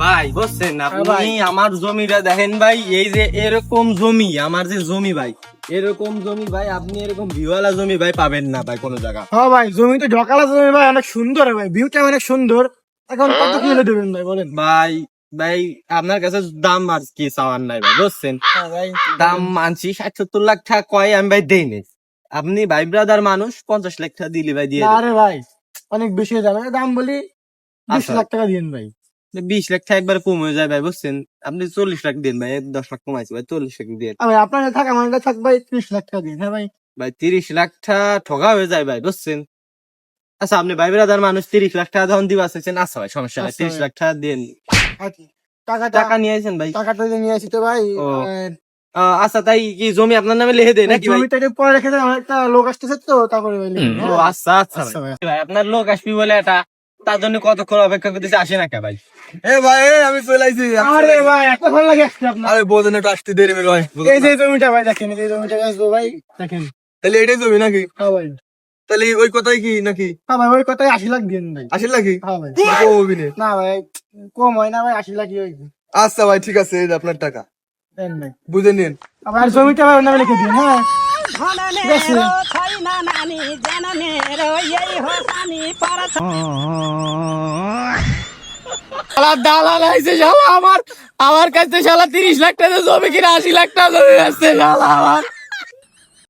ভাই বুঝছেন আপনি আমার জমিটা দেখেন ভাই, এই যে এরকম জমি, আমার যে জমি ভাই, এরকম জমি ভাই আপনি এরকম ভিওয়ালা জমি ভাই পাবেন না ভাই কোনো জায়গা। হ্যাঁ ভাই, জমি তো ঢকালা জমি ভাই, অনেক সুন্দর ভাই, ভিউটা অনেক সুন্দর। এখন কত কি হলে দেবেন ভাই বলেন? ভাই ভাই আপনার কাছে দাম আর কি চাওয়ার নাই ভাই বুঝছেন, হ্যাঁ ভাই, দাম মানছি 60-70 লাখ টাকা কয় আমি ভাই দেই নাই। আপনি ভাই ব্রাদার মানুষ, 50 লাখ টাকা দিলি ভাই দিয়ে না দেন। রে ভাই, অনেক বেশি হয়ে যাবে, দাম বলি 20 আচ্ছা লাখ টাকা দিন ভাই। 20 লাখ টাকা একবার কম হয়ে যায় ভাই বুঝছেন, আপনি 40 লাখ দিন ভাই, 10 লাখ কমাইছি ভাই, 40 লাখ দিয়ে। ভাই আপনার কাছে থাক, আমার কাছে থাক ভাই, 30 লাখ টাকা দিন। হ্যাঁ ভাই, ভাই 30 লাখ টাকা ঠকা হয়ে যায় ভাই বুঝছেন। আচ্ছা আপনি ভাই ব্রাদার মানুষ, 30 লাখ টাকা যখন দিবা চাইছেন, আচ্ছা ভাই সমস্যা নাই, আচ্ছা 30 লাখ টাকা দিন। আচ্ছা, টাকাটা টাকা নিয়ে আসেন ভাই। টাকাটা যে নিয়ে আসি তো ভাই। ও আর আচ্ছা, তাই কি জমি আপনার নামে লিখে দেয় নাকি ভাই? জমিটা একটু পরে রেখে দেন, আমার একটা লোক আসতেছে তো, তারপরে ভাই লিখে দিন, ও হ্যাঁ? আচ্ছা আচ্ছা আচ্ছা ভাই। ভাই। ভাই আপনার লোক আসবি বলে এটা, তার জন্য কতক্ষণ অপেক্ষা করতেছে, আসে না কে ভাই? এ ভাই আমি চলে আইছি। আরে ভাই, এত ভালো লাগে আসছে আপনার। আরে বোঝেন একটু আসতে দেরি হবে ভাই। এই যে জমিটা ভাই দেখেন, এই যে জমিটা আসবো ভাই, দেখেন। তাহলে এটাই জমি নাকি? হ্যাঁ ভাই, তাহলে ওই কথাই কি নাকি? হ্যাঁ ভাই, ওই কথাই 80 লাখ দিন ভাই। 80 লাখি? হ্যাঁ ভাই, কম হবি না। না ভাই, কম হয় না ভাই, 80 লাখই হয়েছে। আচ্ছা ভাই ঠিক আছে, এই যে আপনার টাকা দেন ভাই, বুঝে নিন। আবার জমিটা ভাই ওর নামে লিখে দিন, হ্যাঁ? ঠিক আছে। শালা দালাল আইছে শালা, আমার কাছে শালা 30 লাখ টাকা জমি কিনা 80 লাখ টাকা জমি আছে শালা আমার।